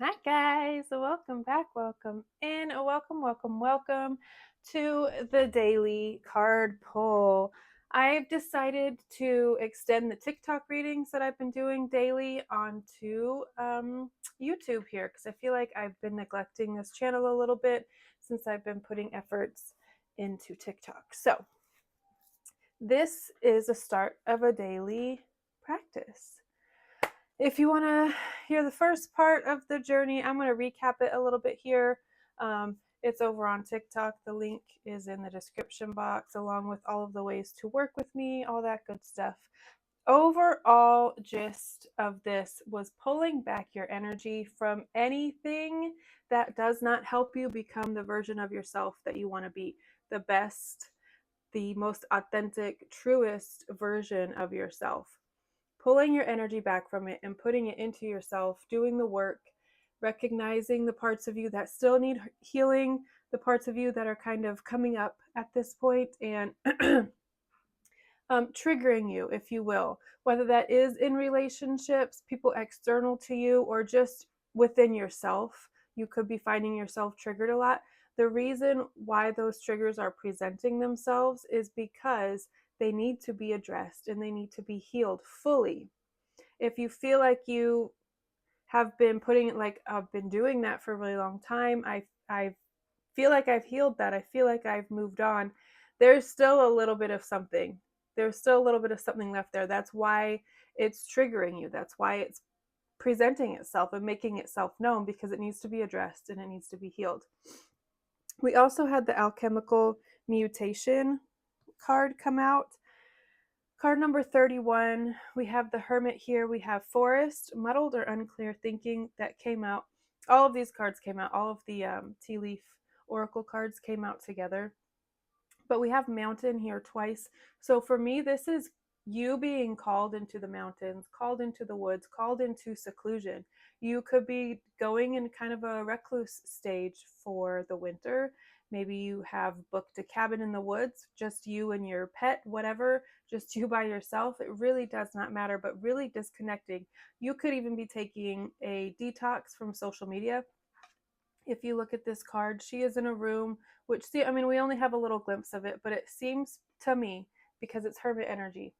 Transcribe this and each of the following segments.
Hi guys, welcome back, welcome in, welcome to the daily card pull. I've decided to extend the TikTok readings that I've been doing daily onto YouTube here because I feel like I've been neglecting this channel a little bit since I've been putting efforts into TikTok. So this is the start of a daily practice. If you want to hear the first part of the journey, I'm going to recap it a little bit here. It's over on TikTok. The link is in the description box, along with all of the ways to work with me, all that good stuff. Overall gist of this was pulling back your energy from anything that does not help you become the version of yourself that you want to be, the best, the most authentic, truest version of yourself. Pulling your energy back from it and putting it into yourself, doing the work, recognizing the parts of you that still need healing, the parts of you that are kind of coming up at this point, and triggering you, if you will, whether that is in relationships, people external to you, or just within yourself. You could be finding yourself triggered a lot. The reason why those triggers are presenting themselves is because they need to be addressed and they need to be healed fully. If you feel like you have been putting it, like I've been doing that for a really long time, I feel like I've healed that, I feel like I've moved on, there's still a little bit of something. There's still a little bit of something left there. That's why it's triggering you. That's why it's presenting itself and making itself known, because it needs to be addressed and it needs to be healed. We also had the alchemical mutation card come out. Card number 31, we have the Hermit here. We have Forest, Muddled or Unclear Thinking that came out. All of these cards came out. All of the tea leaf oracle cards came out together. But we have Mountain here twice. So for me, this is you being called into the mountains, called into the woods, called into seclusion. You could be going in kind of a recluse stage for the winter. Maybe you have booked a cabin in the woods, just you and your pet, whatever, just you by yourself. It really does not matter, but really disconnecting. You could even be taking a detox from social media. If you look at this card, she is in a room, which, see, I mean, we only have a little glimpse of it, but it seems to me, because it's Hermit energy,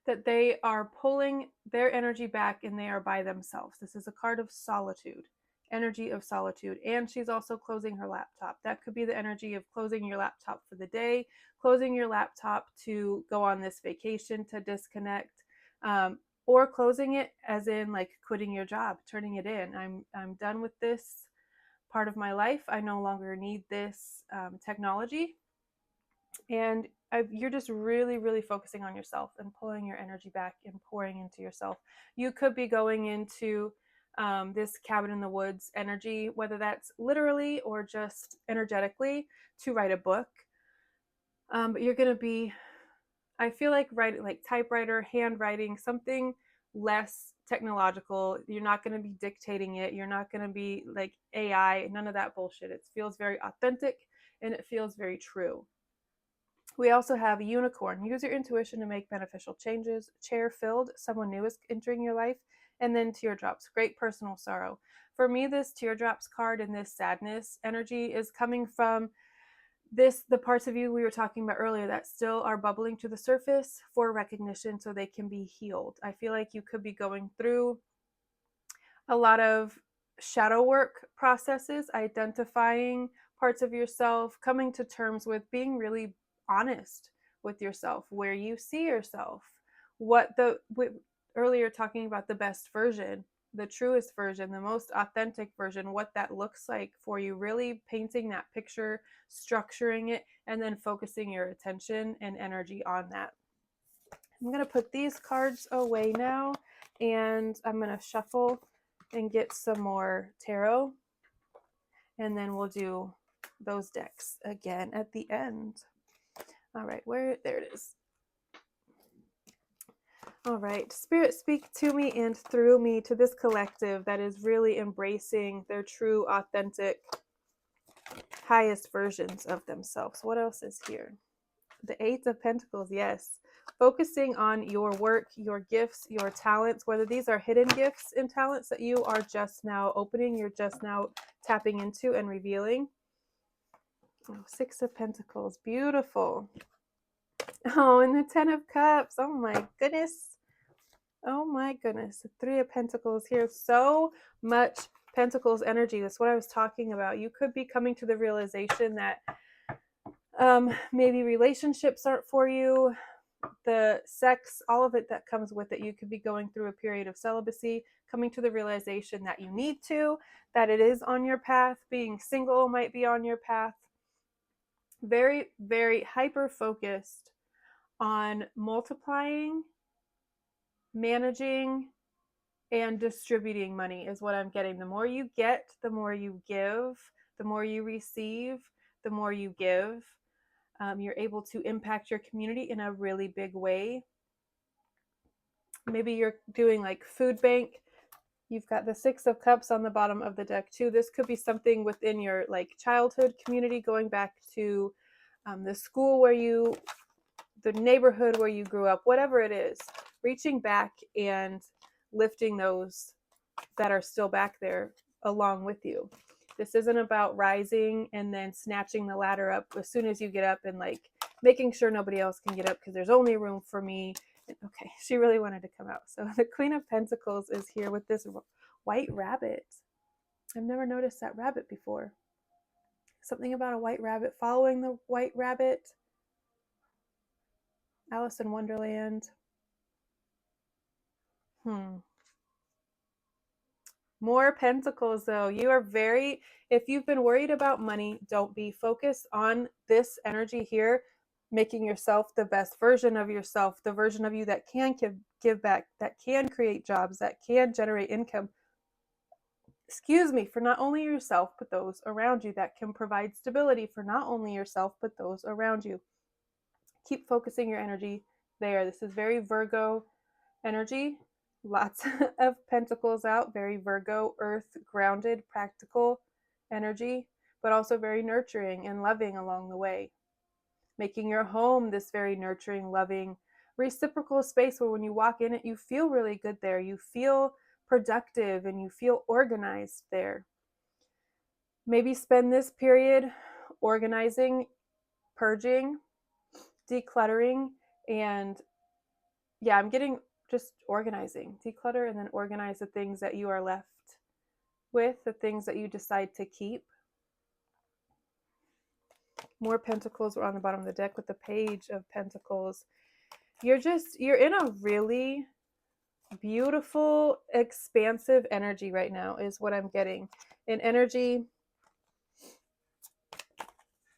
that they are pulling their energy back and they are by themselves. This is a card of solitude, energy of solitude. And she's also closing her laptop. That could be the energy of closing your laptop for the day, closing your laptop to go on this vacation, to disconnect, or closing it as in like quitting your job, turning it in. I'm done with this part of my life. I no longer need this technology. And you're just really, really focusing on yourself and pulling your energy back and pouring into yourself. You could be going into this cabin in the woods energy, whether that's literally or just energetically, to write a book. But you're going to be, I feel like, writing like typewriter, handwriting, something less technological. You're not going to be dictating it. You're not going to be like AI, none of that bullshit. It feels very authentic and it feels very true. We also have Unicorn. Use your intuition to make beneficial changes. Chair filled. Someone new is entering your life. And then Teardrops. Great personal sorrow. For me, this Teardrops card and this sadness energy is coming from the parts of you we were talking about earlier that still are bubbling to the surface for recognition so they can be healed. I feel like you could be going through a lot of shadow work processes, identifying parts of yourself, coming to terms with being really honest with yourself, where you see yourself, what earlier talking about the best version, the truest version, the most authentic version, what that looks like for you, really painting that picture, structuring it, and then focusing your attention and energy on that. I'm going to put these cards away now, and I'm going to shuffle and get some more tarot, and then we'll do those decks again at the end. All right, there it is. All right, Spirit, speak to me and through me to this collective that is really embracing their true, authentic, highest versions of themselves. What else is here? The Eight of Pentacles, yes. focusing on your work, your gifts, your talents, whether these are hidden gifts and talents that you are just now opening, you're just now tapping into and revealing. Oh, Six of Pentacles, beautiful. Oh, and the Ten of Cups, oh my goodness. Oh my goodness, the Three of Pentacles here, so much Pentacles energy. That's what I was talking about. You could be coming to the realization that maybe relationships aren't for you, the sex, all of it that comes with it. You could be going through a period of celibacy, coming to the realization that you need to, that it is on your path. Being single might be on your path. Very, very hyper focused on multiplying, managing, and distributing money is what I'm getting. The more you get, the more you give, the more you receive, the more you give. You're able to impact your community in a really big way. Maybe you're doing like food bank. You've got the Six of Cups on the bottom of the deck too. This could be something within your like childhood community, going back to the school where you, the neighborhood where you grew up, whatever it is, reaching back and lifting those that are still back there along with you. This isn't about rising and then snatching the ladder up as soon as you get up and like making sure nobody else can get up because there's only room for me. Okay, she really wanted to come out. So the Queen of Pentacles is here with this white rabbit. I've never noticed that rabbit before. Something about a white rabbit, following the white rabbit. Alice in Wonderland. More Pentacles though. You are very, if you've been worried about money, don't be. Focused on this energy here, making yourself the best version of yourself, the version of you that can give back, that can create jobs, that can generate income. Excuse me, for not only yourself, but those around you, that can provide stability for not only yourself, but those around you. Keep focusing your energy there. This is very Virgo energy. Lots of pentacles out, very Virgo, earth, grounded, practical energy, but also very nurturing and loving along the way. Making your home this very nurturing, loving, reciprocal space where when you walk in it, you feel really good there. You feel productive and you feel organized there. Maybe spend this period organizing, purging, decluttering, and yeah, I'm getting just organizing, declutter, and then organize the things that you are left with, the things that you decide to keep. More Pentacles were on the bottom of the deck with the Page of Pentacles. You're in a really beautiful, expansive energy right now is what I'm getting. An energy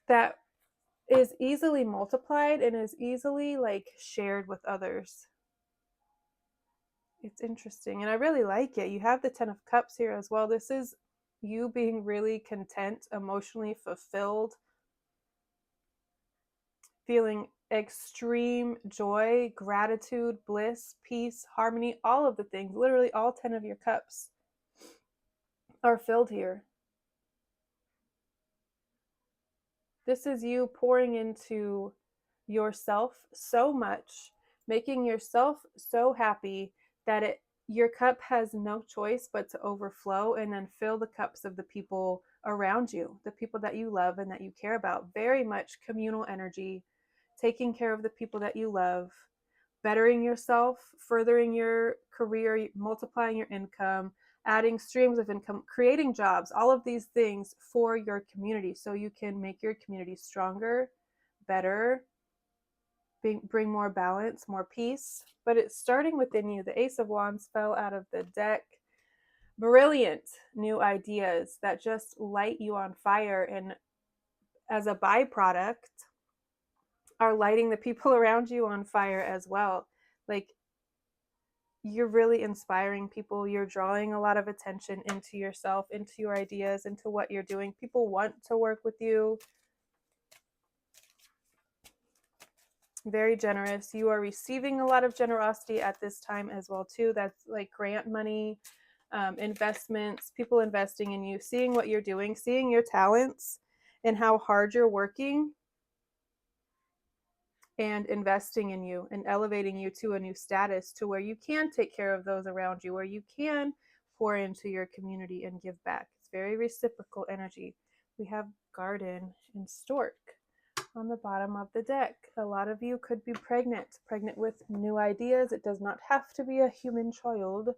that is easily multiplied and is easily like shared with others. It's interesting, and I really like it. You have the Ten of Cups here as well. This is you being really content, emotionally fulfilled, feeling extreme joy, gratitude, bliss, peace, harmony, all of the things. Literally all 10 of your cups are filled here. This is you pouring into yourself so much, making yourself so happy that your cup has no choice but to overflow and then fill the cups of the people around you, the people that you love and that you care about. Very much communal energy, taking care of the people that you love, bettering yourself, furthering your career, multiplying your income, adding streams of income, creating jobs, all of these things for your community so you can make your community stronger, better, bring more balance, more peace. But it's starting within you. The Ace of Wands fell out of the deck. Brilliant new ideas that just light you on fire, and as a byproduct are lighting the people around you on fire as well. Like, you're really inspiring people. You're drawing a lot of attention into yourself, into your ideas, into what you're doing. People want to work with you. Very generous. You are receiving a lot of generosity at this time as well too. That's like grant money, investments, people investing in you, seeing what you're doing, seeing your talents and how hard you're working, and investing in you and elevating you to a new status to where you can take care of those around you, where you can pour into your community and give back. It's very reciprocal energy. We have Garden and Stork on the bottom of the deck. A lot of you could be pregnant with new ideas. It does not have to be a human child.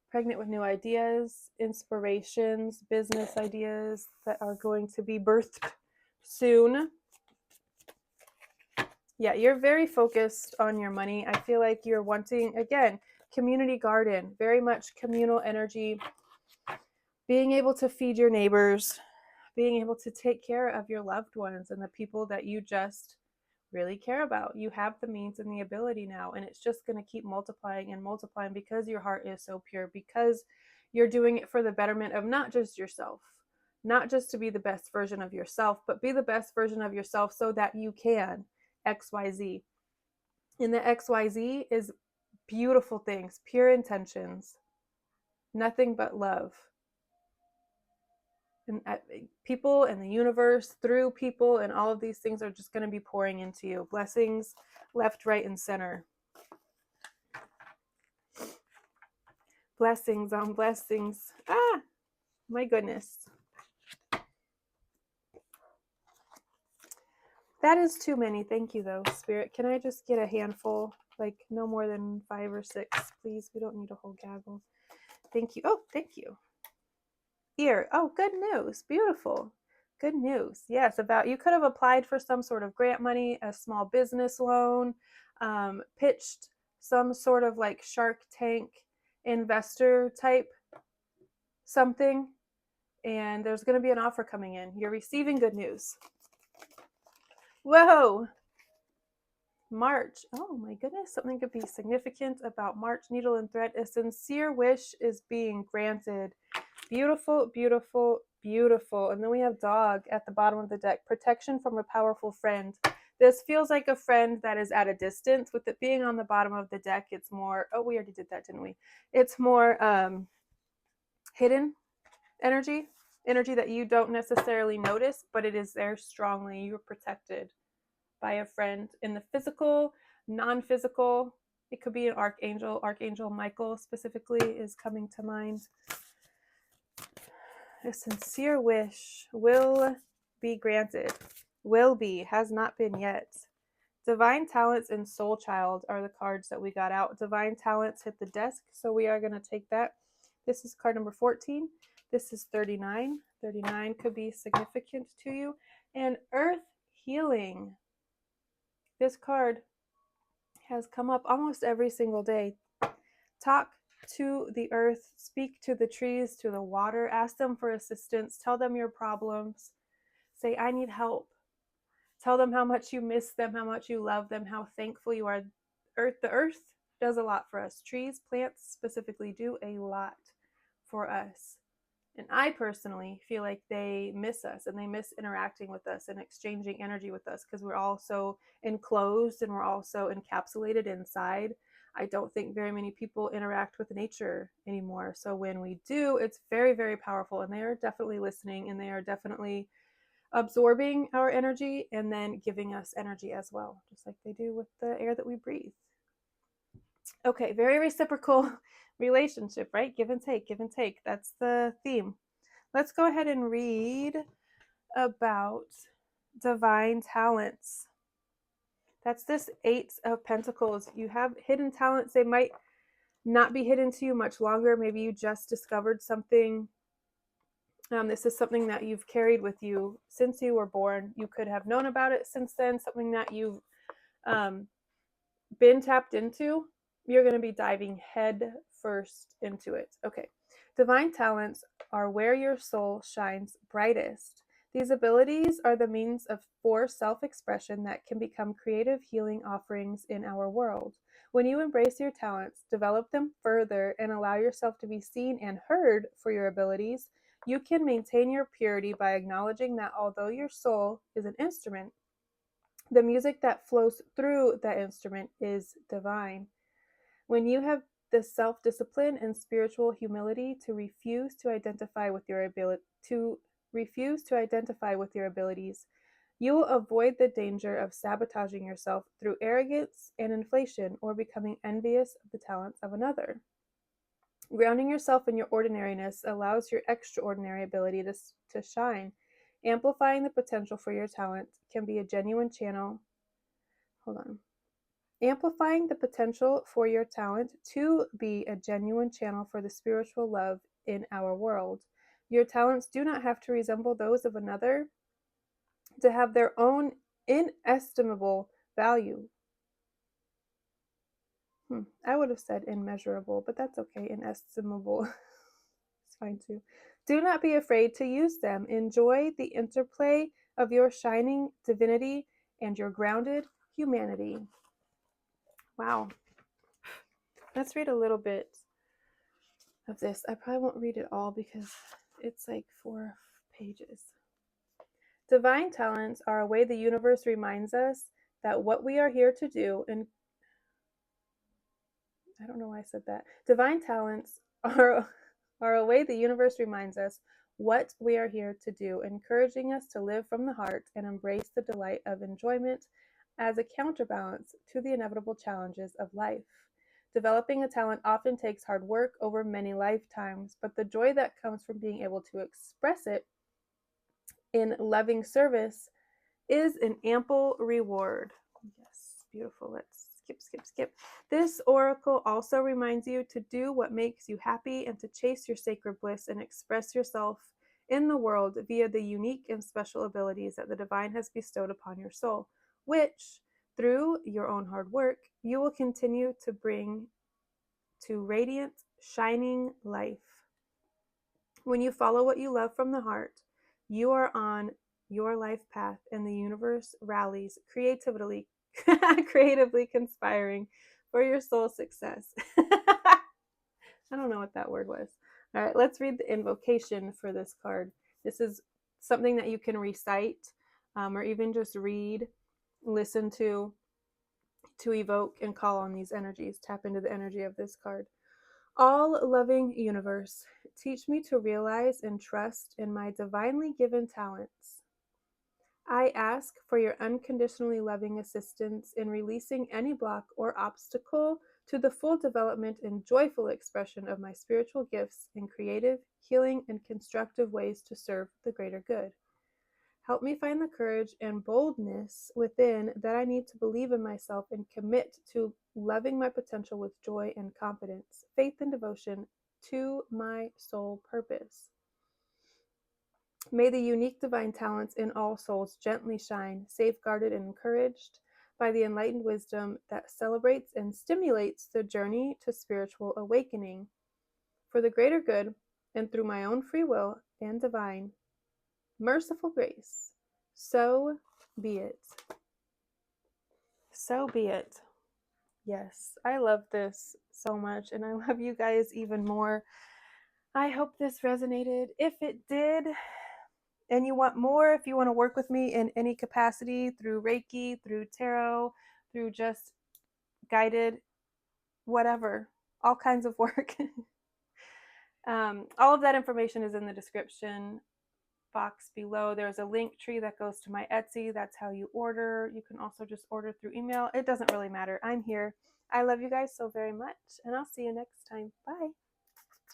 Pregnant with new ideas, inspirations, business ideas that are going to be birthed soon. Yeah, you're very focused on your money. I feel like you're wanting, again, community garden, very much communal energy, being able to feed your neighbors, being able to take care of your loved ones and the people that you just really care about. You have the means and the ability now, and it's just going to keep multiplying and multiplying because your heart is so pure, because you're doing it for the betterment of not just yourself, not just to be the best version of yourself, but be the best version of yourself so that you can XYZ. And the XYZ is beautiful things, pure intentions, nothing but love. And people and the universe through people and all of these things are just going to be pouring into you. Blessings left, right, and center. Blessings on blessings. Ah, my goodness. That is too many. Thank you, though, Spirit. Can I just get a handful? Like, no more than 5 or 6, please. We don't need a whole gaggle. Thank you. Oh, thank you. Ear. Oh, good news. Beautiful. Good news. Yes, about you could have applied for some sort of grant money, a small business loan, pitched some sort of like Shark Tank investor type something, and there's going to be an offer coming in. You're receiving good news. Whoa. March. Oh my goodness, something could be significant about March. Needle and thread. A sincere wish is being granted. Beautiful, beautiful, beautiful. And then we have dog at the bottom of the deck. Protection from a powerful friend. This feels like a friend that is at a distance. With it being on the bottom of the deck, it's more, oh, we already did that, didn't we? It's more hidden energy that you don't necessarily notice, but it is there strongly. You're protected by a friend in the physical, non-physical. It could be an archangel. Archangel Michael specifically is coming to mind. A sincere wish will be granted. Will be, has not been yet. Divine Talents and Soul Child are the cards that we got out. Divine Talents hit the desk, so we are going to take that. This is card number 14. This is 39. 39 could be significant to you. And Earth Healing. This card has come up almost every single day. Talk to the earth, speak to the trees, to the water, ask them for assistance, tell them your problems, say, I need help. Tell them how much you miss them, how much you love them, how thankful you are. The earth does a lot for us. Trees, plants specifically do a lot for us. And I personally feel like they miss us and they miss interacting with us and exchanging energy with us because we're all so enclosed and we're all so encapsulated inside. I don't think very many people interact with nature anymore. So when we do, it's very, very powerful, and they are definitely listening and they are definitely absorbing our energy and then giving us energy as well, just like they do with the air that we breathe. Okay, very reciprocal relationship, right? Give and take, give and take. That's the theme. Let's go ahead and read about divine talents. That's this 8 of Pentacles. You have hidden talents. They might not be hidden to you much longer. Maybe you just discovered something. This is something that you've carried with you since you were born. You could have known about it since then, something that you've been tapped into. You're going to be diving head first into it. Okay. Divine talents are where your soul shines brightest. These abilities are the means for self-expression that can become creative healing offerings in our world. When you embrace your talents, develop them further, and allow yourself to be seen and heard for your abilities, you can maintain your purity by acknowledging that although your soul is an instrument, the music that flows through that instrument is divine. When you have the self-discipline and spiritual humility to refuse to identify with your abilities, You will avoid the danger of sabotaging yourself through arrogance and inflation or becoming envious of the talents of another. Grounding yourself in your ordinariness allows your extraordinary ability to shine. Amplifying the potential for your talent can be a genuine channel. Hold on. Amplifying the potential for your talent to be a genuine channel for the spiritual love in our world. Your talents do not have to resemble those of another to have their own inestimable value. I would have said immeasurable, but that's okay. Inestimable. It's fine too. Do not be afraid to use them. Enjoy the interplay of your shining divinity and your grounded humanity. Wow. Let's read a little bit of this. I probably won't read it all because it's like 4 pages. Divine talents are a way the universe reminds us that what we are here to do, and I don't know why I said that. Divine talents are a way the universe reminds us what we are here to do, encouraging us to live from the heart and embrace the delight of enjoyment as a counterbalance to the inevitable challenges of life. Developing a talent often takes hard work over many lifetimes, but the joy that comes from being able to express it in loving service is an ample reward. Yes, beautiful. Let's skip. This oracle also reminds you to do what makes you happy and to chase your sacred bliss and express yourself in the world via the unique and special abilities that the divine has bestowed upon your soul, which, through your own hard work, you will continue to bring to radiant, shining life. When you follow what you love from the heart, you are on your life path and the universe rallies creatively conspiring for your soul success. I don't know what that word was. All right, let's read the invocation for this card. This is something that you can recite or even just read, listen to evoke and call on these energies. Tap into the energy of this card. All loving universe, teach me to realize and trust in my divinely given talents. I ask for your unconditionally loving assistance in releasing any block or obstacle to the full development and joyful expression of my spiritual gifts in creative, healing, and constructive ways to serve the greater good. Help me find the courage and boldness within that I need to believe in myself and commit to loving my potential with joy and confidence, faith and devotion to my soul purpose. May the unique divine talents in all souls gently shine, safeguarded and encouraged by the enlightened wisdom that celebrates and stimulates the journey to spiritual awakening. For the greater good, and through my own free will and divine, merciful grace, so be it. So be it. Yes, I love this so much, and I love you guys even more. I hope this resonated. If it did, and you want more, if you want to work with me in any capacity through Reiki, through tarot, through just guided, whatever, all kinds of work. All of that information is in the description box below. There's a link tree that goes to my Etsy. That's how you order. You can also just order through email. It doesn't really matter. I'm here. I love you guys so very much, and I'll see you next time. Bye.